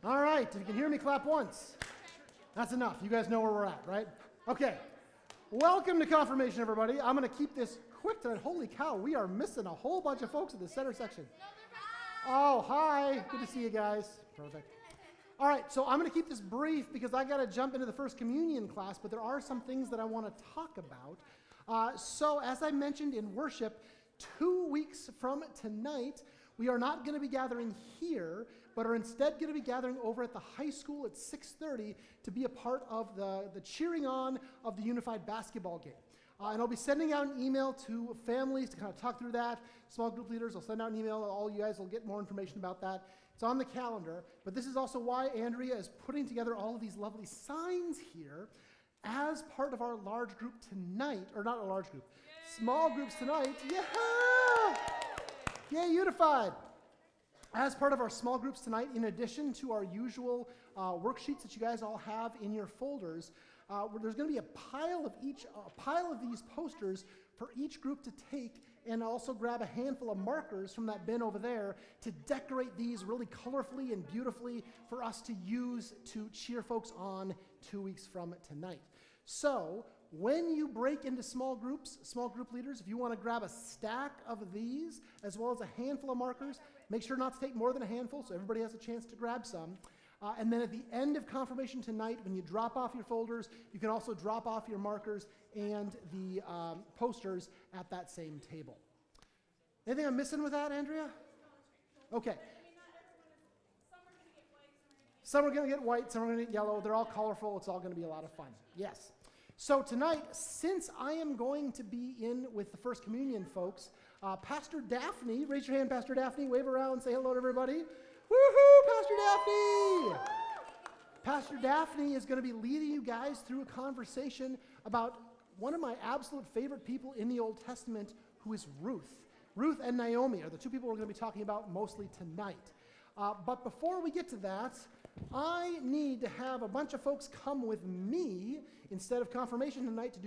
All right, if you can hear me, clap once. That's enough. You guys know where we're at, right? Okay. Welcome to confirmation, everybody. I'm going to keep this quick tonight. Holy cow, we are missing a whole bunch of folks in the center section. Oh, hi. Good to see you guys. Perfect. All right, so I'm going to keep this brief because I got to jump into the First Communion class, but there are some things that I want to talk about. So as I mentioned in worship, 2 weeks from tonight, we are not going to be gathering here, but are instead going to be gathering over at the high school at 6:30 to be a part of the cheering on of the Unified basketball game. And I'll be sending out an email to families to kind of talk through that. Small group leaders will send out an email. All you guys will get more information about that. It's on the calendar. But this is also why Andrea is putting together all of these lovely signs here as part of our large group tonight, or not a large group, small groups tonight. Yeah! Yay, Unified! As part of our small groups tonight, in addition to our usual worksheets that you guys all have in your folders, there's going to be a pile of these posters for each group to take, and also grab a handful of markers from that bin over there to decorate these really colorfully and beautifully for us to use to cheer folks on 2 weeks from tonight. So when you break into small groups, small group leaders, if you want to grab a stack of these as well as a handful of markers, make sure not to take more than a handful so everybody has a chance to grab some. And then at the end of confirmation tonight, when you drop off your folders, you can also drop off your markers and the posters at that same table. Anything I'm missing with that, Andrea? Okay. Some are going to get white, some are going to get yellow. They're all colorful. It's all going to be a lot of fun. Yes. So tonight, since I am going to be in with the First Communion folks, Pastor Daphne, raise your hand, Pastor Daphne, wave around, say hello to everybody. Woohoo, Pastor Daphne! Pastor Daphne is going to be leading you guys through a conversation about one of my absolute favorite people in the Old Testament, who is Ruth. Ruth and Naomi are the two people we're going to be talking about mostly tonight. But before we get to that, I need to have a bunch of folks come with me instead of confirmation tonight to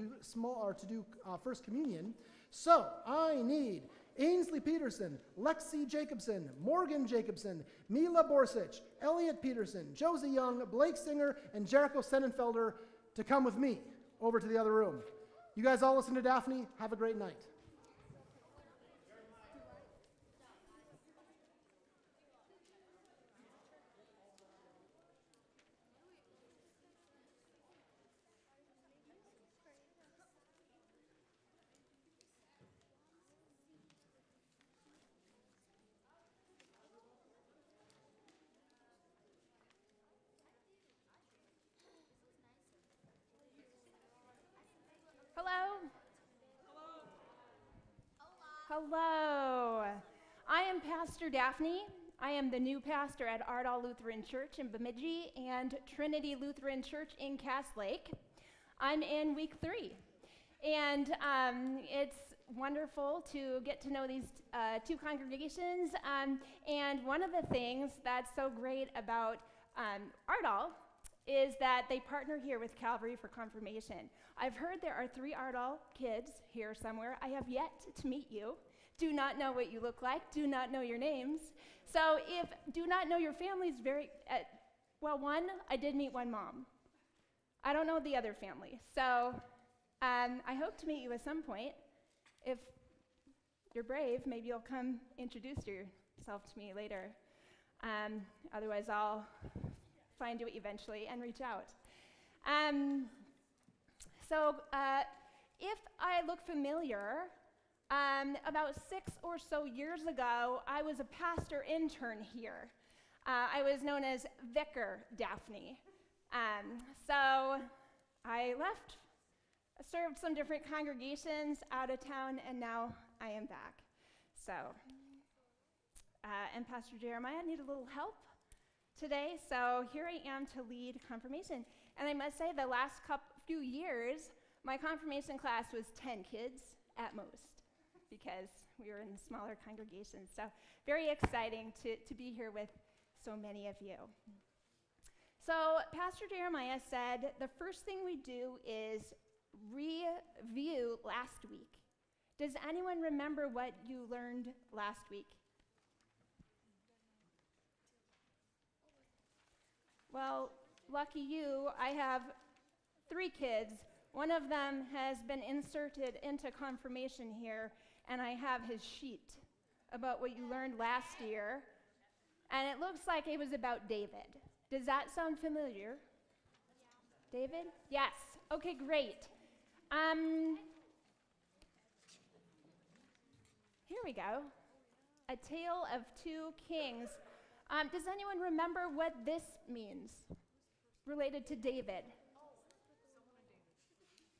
do First Communion. So I need Ainsley Peterson, Lexi Jacobson, Morgan Jacobson, Mila Borsich, Elliot Peterson, Josie Young, Blake Singer, and Jericho Sennenfelder to come with me over to the other room. You guys all listen to Daphne. Have a great night. Hello. I am Pastor Daphne. I am the new pastor at Ardall Lutheran Church in Bemidji and Trinity Lutheran Church in Cass Lake. I'm in week 3. And it's wonderful to get to know these two congregations. And one of the things that's so great about Ardall is that they partner here with Calvary for confirmation. I've heard there are 3 Ardall kids here somewhere. I have yet to meet you. Do not know what you look like. Do not know your names. So if do not know your families one, I did meet one mom. I don't know the other family. So I hope to meet you at some point. If you're brave, maybe you'll come introduce yourself to me later. Otherwise, I'll find you eventually and reach out. So if I look familiar, about 6 or so years ago, I was a pastor intern here. I was known as Vicar Daphne. So I left, served some different congregations out of town, and now I am back. So, and Pastor Jeremiah needed a little help today, so here I am to lead confirmation. And I must say, the last few years, My confirmation class was 10 kids at most because we were in smaller congregations. So very exciting to be here with so many of you. So Pastor Jeremiah said the first thing we do is review last week. Does anyone remember what you learned last week? Well, lucky you, I have 3 kids. One of them has been inserted into confirmation here, and I have his sheet about what you learned last year. And it looks like it was about David. Does that sound familiar? Yeah. David? Yes. Okay, great. Here we go. A Tale of Two Kings. Does anyone remember what this means related to David?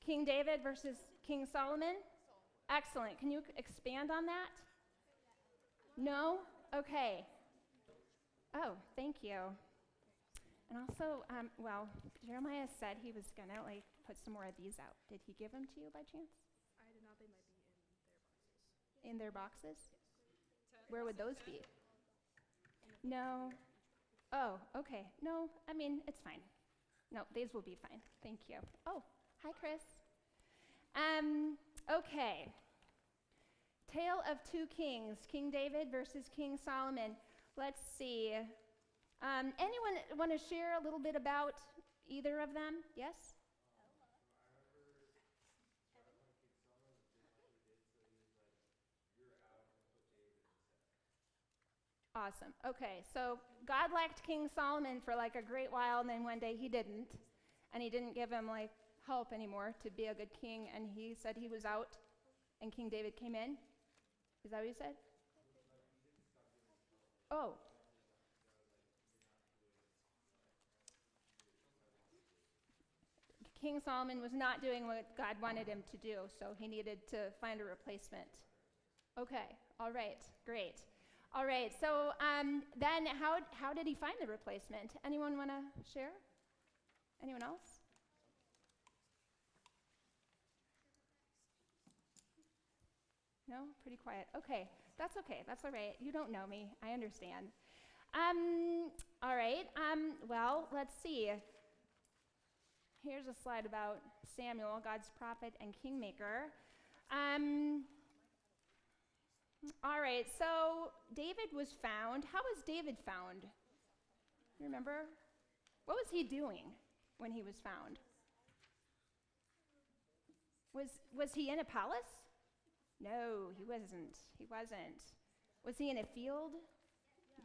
King David versus King Solomon? Excellent. Can you expand on that? No? Okay. Oh, thank you. And also, well, Jeremiah said he was going to put some more of these out. Did he give them to you by chance? I did not. They might be in their boxes. In their boxes? Yes. Where would those be? No. Oh, okay. No, I mean, it's fine. No, these will be fine. Thank you. Oh, hi, Chris. Okay. Tale of Two Kings, King David versus King Solomon. Let's see. Anyone want to share a little bit about either of them? Yes? Awesome. Okay, so God liked King Solomon for a great while, and then one day he didn't. And he didn't give him help anymore to be a good king, and he said he was out, and King David came in. Is that what you said? Oh. King Solomon was not doing what God wanted him to do, so he needed to find a replacement. Okay, all right, great. All right, so then how did he find the replacement? Anyone want to share? Anyone else? No? Pretty quiet. Okay, that's all right. You don't know me. I understand. All right, well, let's see. Here's a slide about Samuel, God's prophet and kingmaker. All right, so David was found. How was David found? You remember? What was he doing when he was found? Was he in a palace? No, he wasn't. He wasn't. Was he in a field?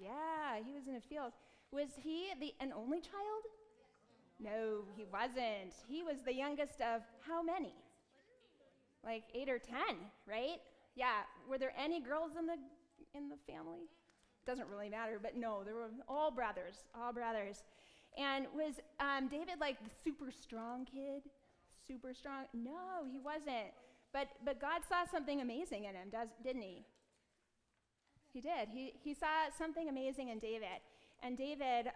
Yeah, he was in a field. Was he an only child? No, he wasn't. He was the youngest of how many? 8 or 10, right? Yeah. Were there any girls in the family? Doesn't really matter, but no, there were all brothers. And was David the super strong kid? Super strong? No, he wasn't. But God saw something amazing in him, didn't he? He did. He saw something amazing in David. And David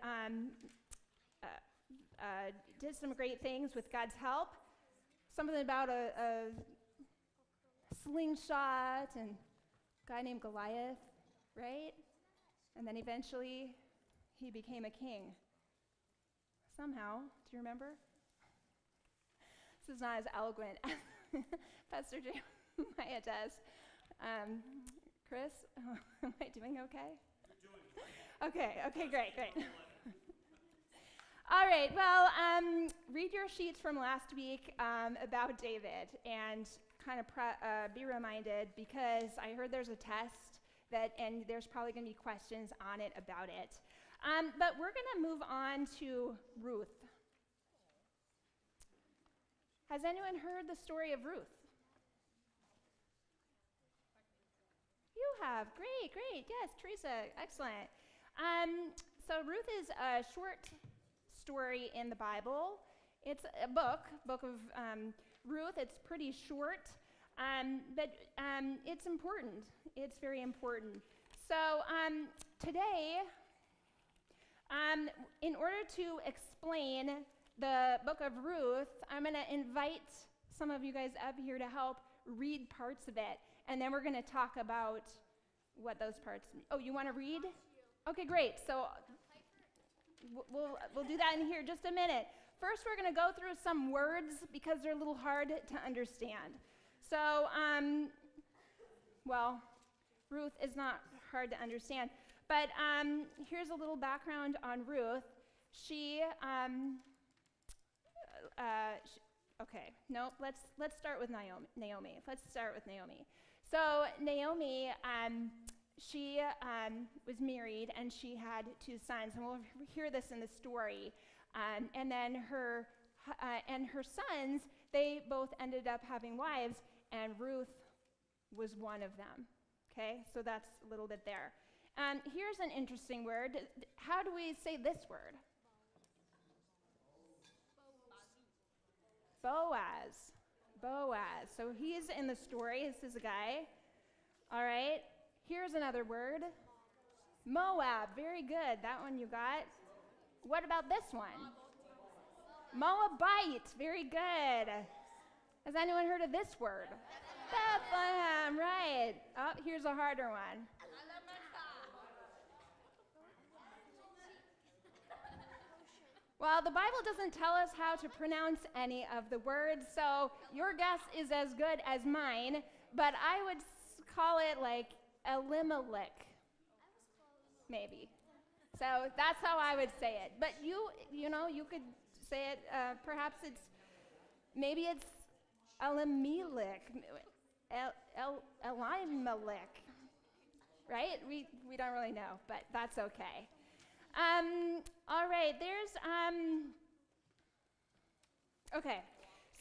did some great things with God's help. Something about a slingshot and a guy named Goliath, right? And then eventually he became a king. Somehow. Do you remember? This is not as eloquent as Pastor Jeremiah does. Chris, am I doing okay? You're doing fine. Okay, great. All right, well, read your sheets from last week about David and kind of be reminded, because I heard there's a test and there's probably going to be questions on it about it. But we're going to move on to Ruth. Has anyone heard the story of Ruth? You have. Great. Yes, Teresa, excellent. So Ruth is a short story in the Bible. It's a book of Ruth. It's pretty short, but it's important. It's very important. So today, in order to explain the book of Ruth, I'm going to invite some of you guys up here to help read parts of it, and then we're going to talk about what those parts mean. Oh, you want to read? Okay, great. So we'll do that in here just a minute. First, we're going to go through some words because they're a little hard to understand. So, well, Ruth is not hard to understand, but here's a little background on Ruth. Okay, no, let's start with Naomi. Let's start with Naomi. So Naomi, she was married and she had 2 sons, and we'll hear this in the story. And then her sons, they both ended up having wives, and Ruth was one of them. Okay, so that's a little bit there. Here's an interesting word. How do we say this word? Boaz. Boaz. So he's in the story. This is a guy. All right. Here's another word. Moab. Very good. That one you got. What about this one? Moabite. Very good. Has anyone heard of this word? Bethlehem. Right. Oh, here's a harder one. Well, the Bible doesn't tell us how to pronounce any of the words, so your guess is as good as mine, but I would call it like Elimelech, maybe. So that's how I would say it. But you know, you could say it, perhaps maybe it's Elimelech, Elimelech, right? We don't really know, but that's okay. All right, okay,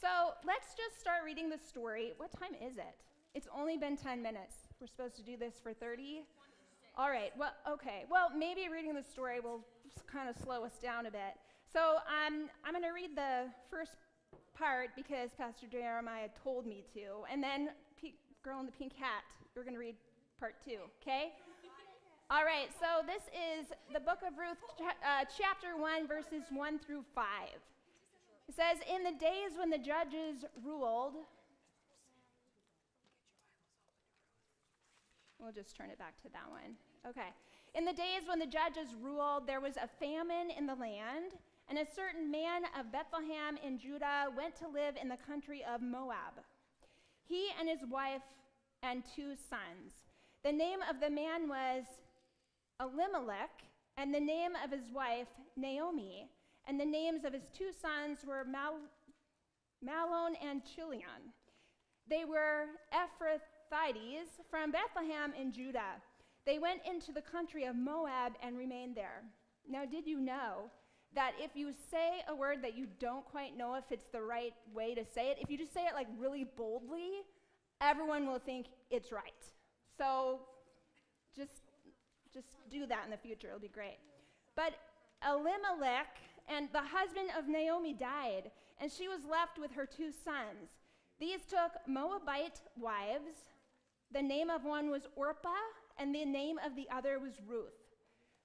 so let's just start reading the story. What time is it? It's only been 10 minutes. We're supposed to do this for 30? All right, well, okay. Well, maybe reading the story will kind of slow us down a bit. So I'm going to read the first part because Pastor Jeremiah told me to, and then Girl in the Pink Hat, we're going to read part 2, okay? All right, so this is the book of Ruth, chapter 1, verses 1 through 5. It says, in the days when the judges ruled, we'll just turn it back to that one. Okay. In the days when the judges ruled, there was a famine in the land, and a certain man of Bethlehem in Judah went to live in the country of Moab. He and his wife and 2 sons. The name of the man was Elimelech, and the name of his wife, Naomi, and the names of his 2 sons were Mahlon and Chilion. They were Ephrathites from Bethlehem in Judah. They went into the country of Moab and remained there. Now, did you know that if you say a word that you don't quite know if it's the right way to say it, if you just say it like really boldly, everyone will think it's right. So just do that in the future. It'll be great. But Elimelech and the husband of Naomi died, and she was left with her 2 sons. These took Moabite wives. The name of one was Orpah, and the name of the other was Ruth.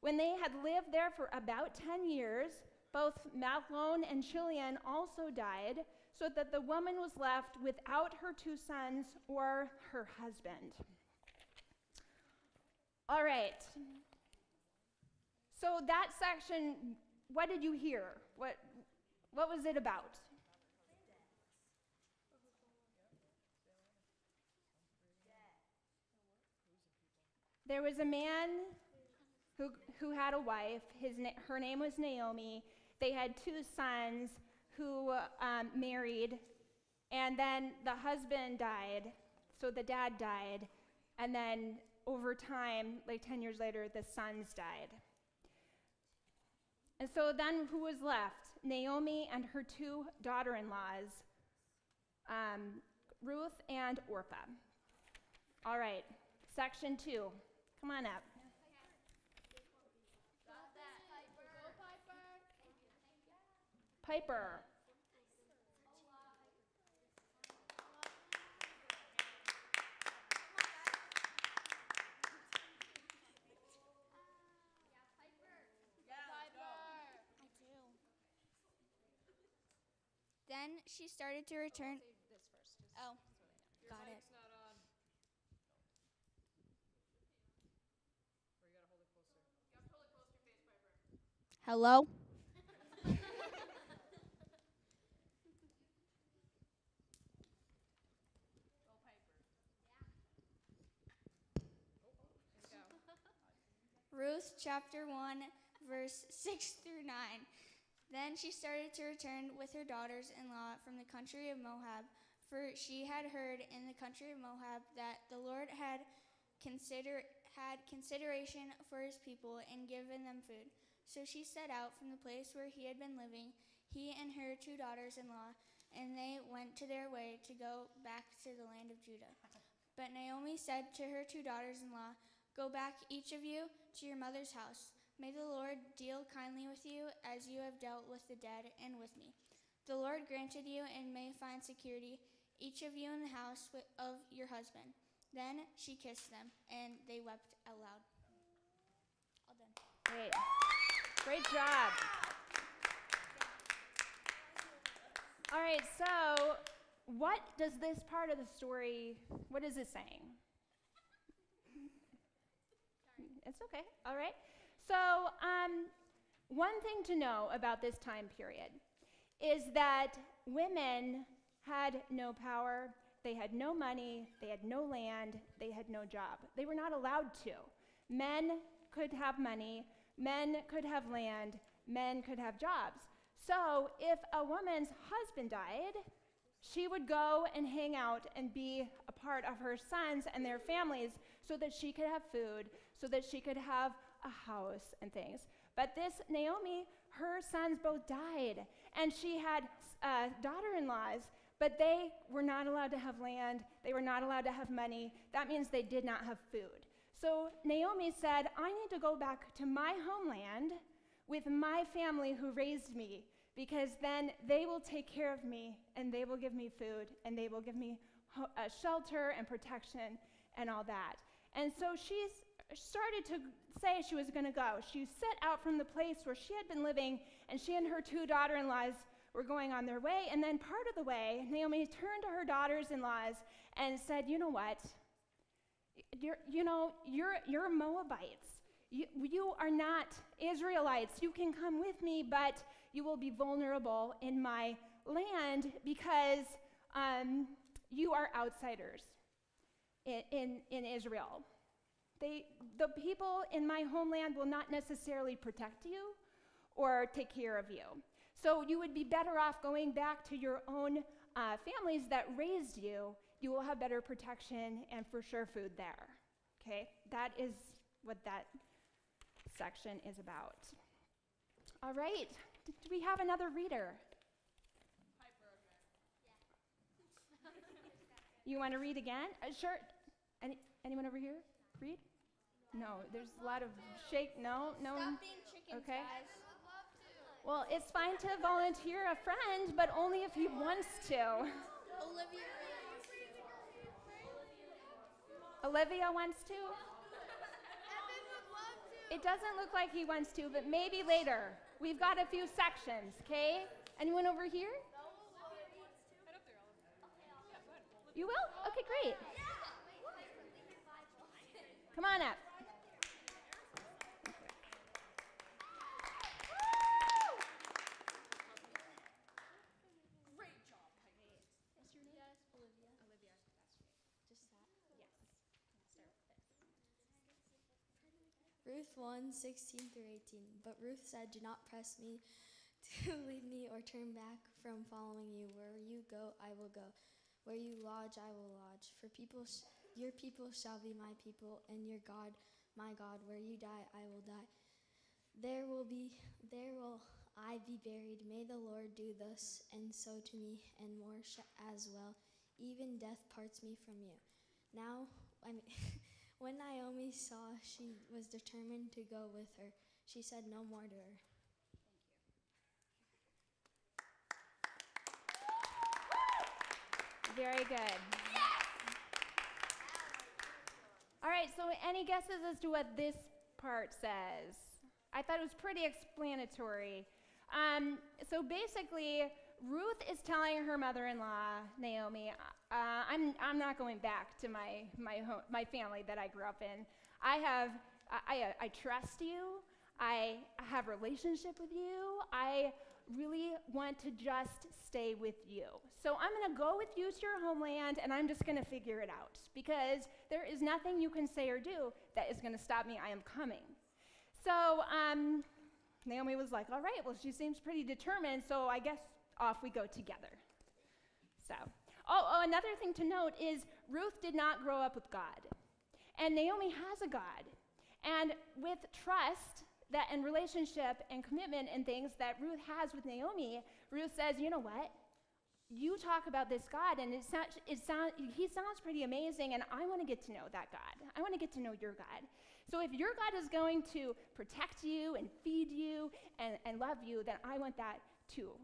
When they had lived there for about 10 years, both Mahlon and Chilion also died, so that the woman was left without her 2 sons or her husband. All right. So that section, what did you hear? What was it about? There was a man who had a wife. Her name was Naomi. They had 2 sons who married, and then the husband died, so the dad died, and then over time, like 10 years later, the sons died. And so then who was left? Naomi and her 2 daughter-in-laws, Ruth and Orpah. All right, section 2. Come on up. Piper. Then she started to return. Hello? Ruth chapter 1, verse 6 through 9. Then she started to return with her daughters-in-law from the country of Moab, for she had heard in the country of Moab that the Lord had consideration for his people and given them food. So she set out from the place where he had been living, he and her 2 daughters-in-law, and they went to their way to go back to the land of Judah. But Naomi said to her 2 daughters-in-law, "Go back, each of you, to your mother's house. May the Lord deal kindly with you as you have dealt with the dead and with me. The Lord granted you and may find security, each of you in the house of your husband." Then she kissed them, and they wept out loud. All done. Great. Great job. All right, so what does this part of the story, what is it saying? It's okay. All right. So one thing to know about this time period is that women had no power, they had no money, they had no land, they had no job. They were not allowed to. Men could have money, men could have land, men could have jobs. So if a woman's husband died, she would go and hang out and be a part of her sons and their families so that she could have food, so that she could have a house and things. But this Naomi, her sons both died, and she had daughter-in-laws, but they were not allowed to have land. They were not allowed to have money. That means they did not have food. So Naomi said, "I need to go back to my homeland with my family who raised me, because then they will take care of me, and they will give me food, and they will give me shelter and protection and all that." And so she started to say she was going to go. She set out from the place where she had been living, and she and her 2 daughter-in-laws were going on their way. And then part of the way, Naomi turned to her daughters-in-laws and said, "You know what? You're Moabites. You are not Israelites. You can come with me, but you will be vulnerable in my land because you are outsiders in Israel. The people in my homeland will not necessarily protect you or take care of you. So you would be better off going back to your own families that raised you. You will have better protection and for sure food there." Okay, that is what that section is about. All right, do we have another reader? You want to read again? Sure. Anyone over here? Read? No, there's a lot of shake. No. Stop being chickens, Okay. guys. Well, it's fine to volunteer a friend, but only if he wants to. Olivia wants to? It doesn't look like he wants to, but maybe later. We've got a few sections, okay? Anyone over here? You will? Okay, great. Come on up. Ruth 1:16 through 18. But Ruth said, "Do not press me to leave me or turn back from following you. Where you go, I will go. Where you lodge, I will lodge. For your people shall be my people, and your God, my God. Where you die, I will die. There will I be buried. May the Lord do thus and so to me, and more as well. Even death parts me from you." Now, when Naomi saw she was determined to go with her, she said no more to her. Very good. All right, so any guesses as to what this part says? I thought it was pretty explanatory. So basically, Ruth is telling her mother-in-law, Naomi, I'm not going back to my family that I grew up in. I trust you. I have a relationship with you. I really want to just stay with you. So I'm going to go with you to your homeland, and I'm just going to figure it out, because there is nothing you can say or do that is going to stop me. I am coming. So Naomi was like, all right, well, she seems pretty determined, so I guess off we go together. So, another thing to note is Ruth did not grow up with God, and Naomi has a God. And with trust and relationship and commitment and things that Ruth has with Naomi, Ruth says, you know what? You talk about this God, and he sounds pretty amazing, and I want to get to know that God. I want to get to know your God. So if your God is going to protect you and feed you and love you, then I want that too.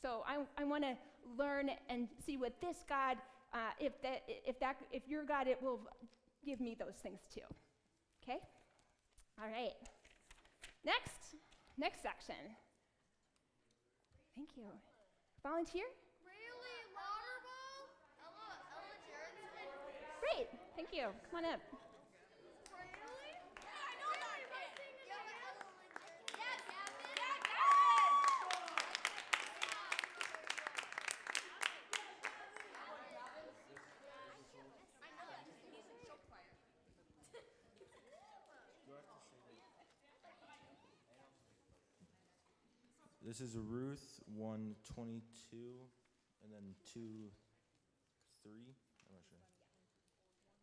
So I want to learn and see what this God, if your God, it will give me those things too. Okay? All right. Next section. Thank you. Volunteer? Really? Water bowl? Ella Johnson? Great. Thank you. Come on up. Really? Yeah, I know that kid. Yeah, Gavin. This is Ruth 1:22 and then 2:3. I'm not sure.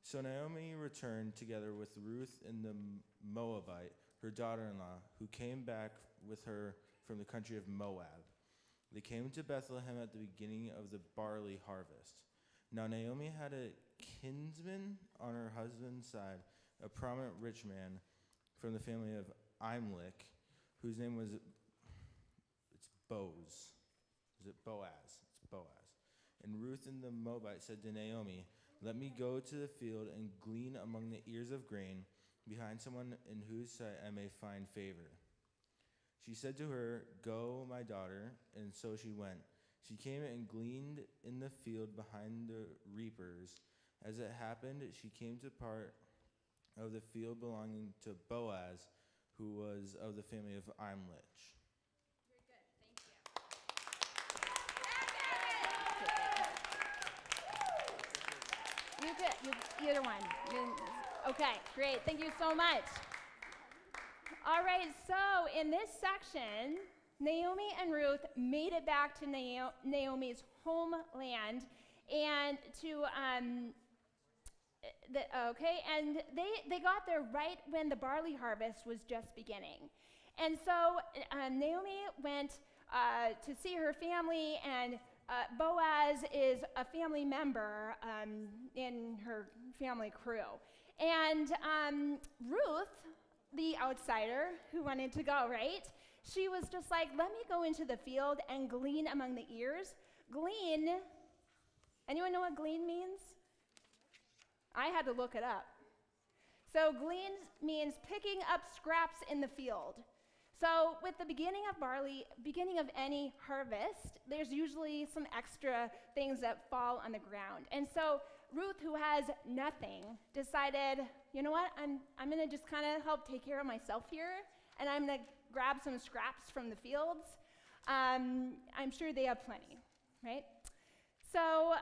So Naomi returned together with Ruth and the Moabite, her daughter-in-law, who came back with her from the country of Moab. They came to Bethlehem at the beginning of the barley harvest. Now Naomi had a kinsman on her husband's side, a prominent rich man from the family of Elimelech, whose name was Boaz. Is it Boaz? It's Boaz. And Ruth and the Moabite said to Naomi, "Let me go to the field and glean among the ears of grain behind someone in whose sight I may find favor." She said to her, "Go, my daughter." And so she went. She came and gleaned in the field behind the reapers. As it happened, she came to part of the field belonging to Boaz, who was of the family of Elimelech. Either one. Okay, great. Thank you so much. All right, so in this section, Naomi and Ruth made it back to Naomi's homeland, and and they got there right when the barley harvest was just beginning. And so Naomi went to see her family, and Boaz is a family member in her family crew. And Ruth, the outsider who wanted to go, right? She was just like, let me go into the field and glean among the ears. Glean, anyone know what glean means? I had to look it up. So glean means picking up scraps in the field. So with the beginning of any harvest, there's usually some extra things that fall on the ground. And so Ruth, who has nothing, decided, you know what, I'm going to just kind of help take care of myself here, and I'm going to grab some scraps from the fields. I'm sure they have plenty, right? So,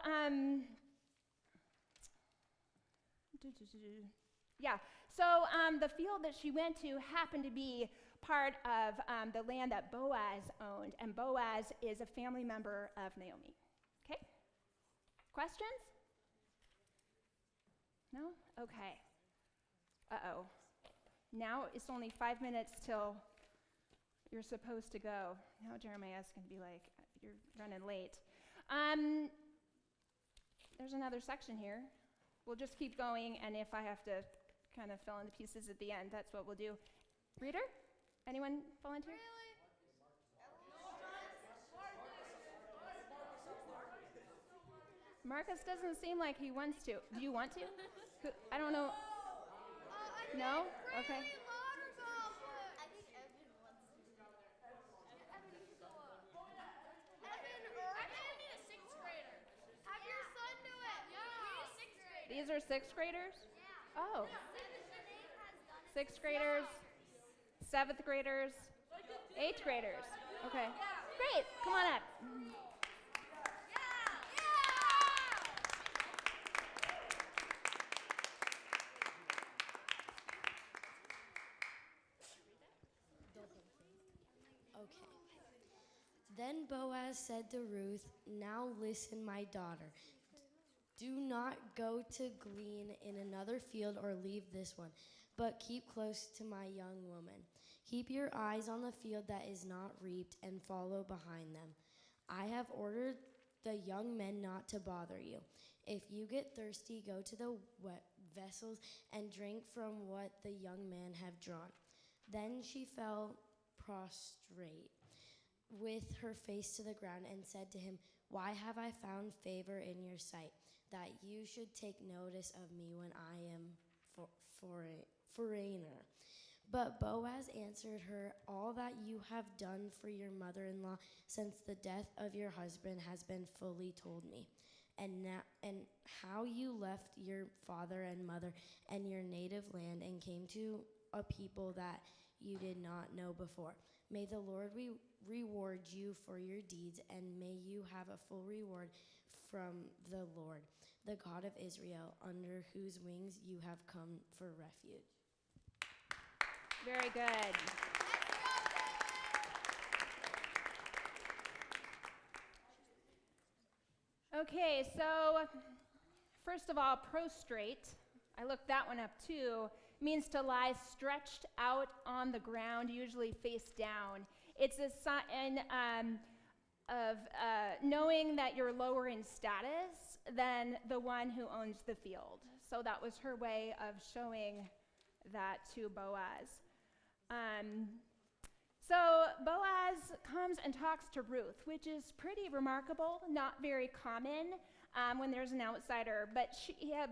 the field that she went to happened to be part of the land that Boaz owned, and Boaz is a family member of Naomi. Okay? Questions? No? Okay. Uh-oh. Now it's only 5 minutes till you're supposed to go. Now Jeremiah's going to be like, you're running late. There's another section here. We'll just keep going, and if I have to kind of fill in the pieces at the end, that's what we'll do. Reader? Anyone volunteer? Marcus doesn't seem like he wants to. Do you want to? I don't know. No? Okay. I think Evan wants to. Evan, you should go up. Evan, need a 6th grader. Have your son do it. Yeah. We need a 6th grader. These are 6th graders? Yeah. Oh. Sinead has done it. 6th graders. 7th graders? 8th graders? Okay. Great. Come on up. Okay. Then Boaz said to Ruth, "Now listen, my daughter. Do not go to glean in another field or leave this one, but keep close to my young woman. Keep your eyes on the field that is not reaped and follow behind them. I have ordered the young men not to bother you. If you get thirsty, go to the wet vessels and drink from what the young men have drawn." Then she fell prostrate with her face to the ground and said to him, "Why have I found favor in your sight, that you should take notice of me when I am foreigner?" But Boaz answered her, "All that you have done for your mother-in-law since the death of your husband has been fully told me, and how you left your father and mother and your native land and came to a people that you did not know before. May the Lord reward you for your deeds, and may you have a full reward from the Lord, the God of Israel, under whose wings you have come for refuge." Very good. Okay, so first of all, prostrate, I looked that one up too, means to lie stretched out on the ground, usually face down. It's a sign of knowing that you're lower in status than the one who owns the field. So that was her way of showing that to Boaz. So Boaz comes and talks to Ruth, which is pretty remarkable, not very common when there's an outsider. But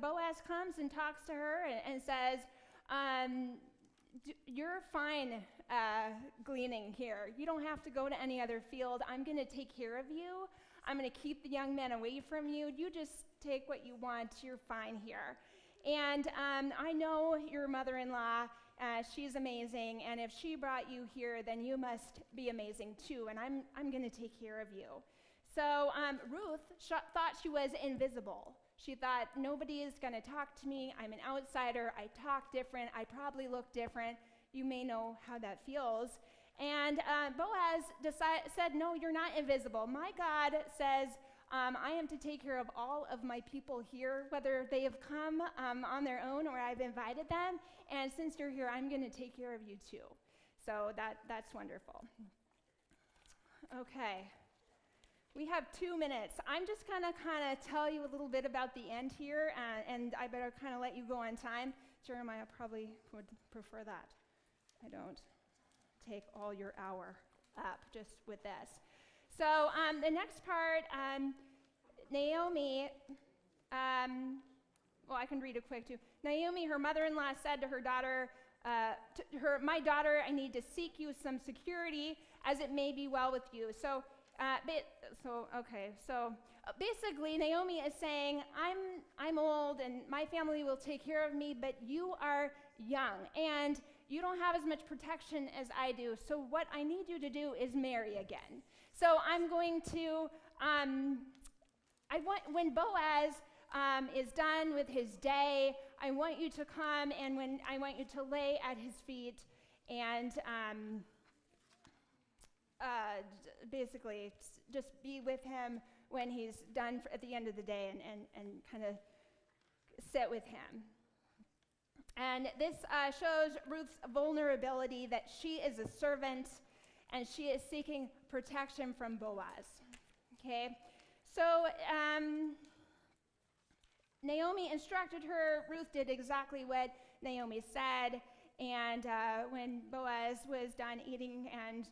Boaz comes and talks to her and says, "You're fine gleaning here. You don't have to go to any other field. I'm going to take care of you. I'm going to keep the young men away from you. You just take what you want. You're fine here. And I know your mother-in-law. She's amazing, and if she brought you here, then you must be amazing too, and I'm going to take care of you." So Ruth thought she was invisible. She thought, nobody is going to talk to me. I'm an outsider. I talk different. I probably look different. You may know how that feels. And Boaz said, "No, you're not invisible. My God says, I am to take care of all of my people here, whether they have come on their own or I've invited them. And since you're here, I'm going to take care of you too." So that's wonderful. Okay. We have 2 minutes. I'm just going to kind of tell you a little bit about the end here, and I better kind of let you go on time. Jeremiah probably would prefer that. I don't take all your hour up just with this. So the next part, Naomi, I can read it quick too. Naomi, her mother-in-law, said to her daughter, "My daughter, I need to seek you some security, as it may be well with you." So basically, Naomi is saying, I'm old, and my family will take care of me, but you are young, and you don't have as much protection as I do. So what I need you to do is marry again. So I'm going to, when Boaz is done with his day, I want you to come, and I want you to lay at his feet, and basically just be with him when he's done at the end of the day, and kind of sit with him. And this shows Ruth's vulnerability, that she is a servant and she is seeking protection from Boaz. Okay? So Naomi instructed her. Ruth did exactly what Naomi said. And when Boaz was done eating and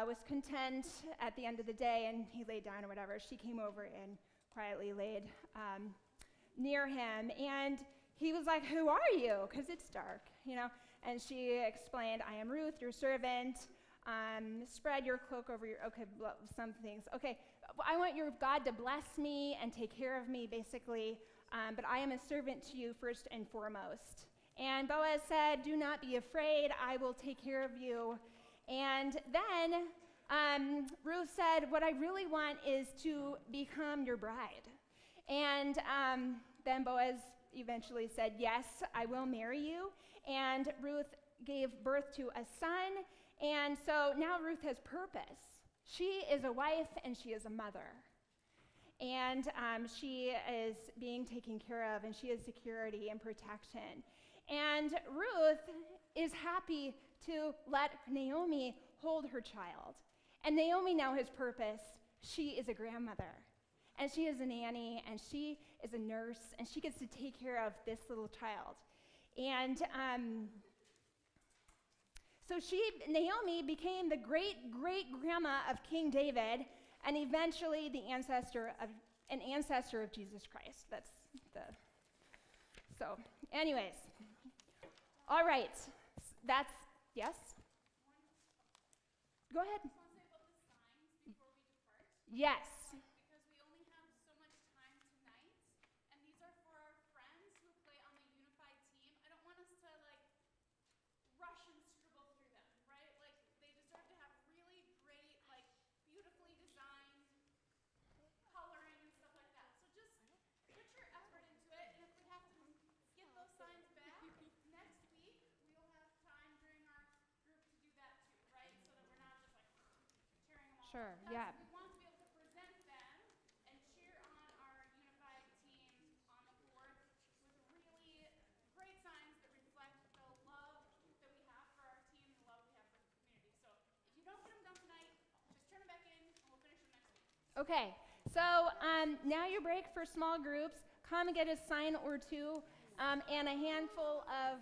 was content at the end of the day, and he laid down or whatever, she came over and quietly laid near him. And he was like, "Who are you?" Because it's dark, you know. And she explained, "I am Ruth, your servant. Spread your cloak over your," some things. Okay, I want your God to bless me and take care of me, basically. But I am a servant to you first and foremost. And Boaz said, "Do not be afraid, I will take care of you." And then Ruth said, "What I really want is to become your bride." And then Boaz eventually said, "Yes, I will marry you." And Ruth gave birth to a son. And so now Ruth has purpose. She is a wife and she is a mother. And she is being taken care of, and she has security and protection. And Ruth is happy to let Naomi hold her child. And Naomi now has purpose. She is a grandmother, and she is a nanny, and she is a nurse, and she gets to take care of this little child. And so Naomi became the great-great-grandma of King David, and eventually an ancestor of Jesus Christ. So anyways. All right. Yes? Go ahead. Yes. Because we only have so much time tonight, and these are for our friends who play on the unified team. I don't want us to rush and scribble through them, right? They deserve to have really great, beautifully designed coloring and stuff like that. So just put your effort into it, and if we have to get those signs back next week, we will have time during our group to do that too, right? So that we're not just tearing them all Sure, up. yeah. We want to be able to present them and cheer on our unified team on the 4th with really great signs that reflect the love that we have for our team, the love we have for the community. So if you don't get them done tonight, just turn them back in and we'll finish them next week. Okay. So now your break for small groups. Come and get a sign or two and a handful of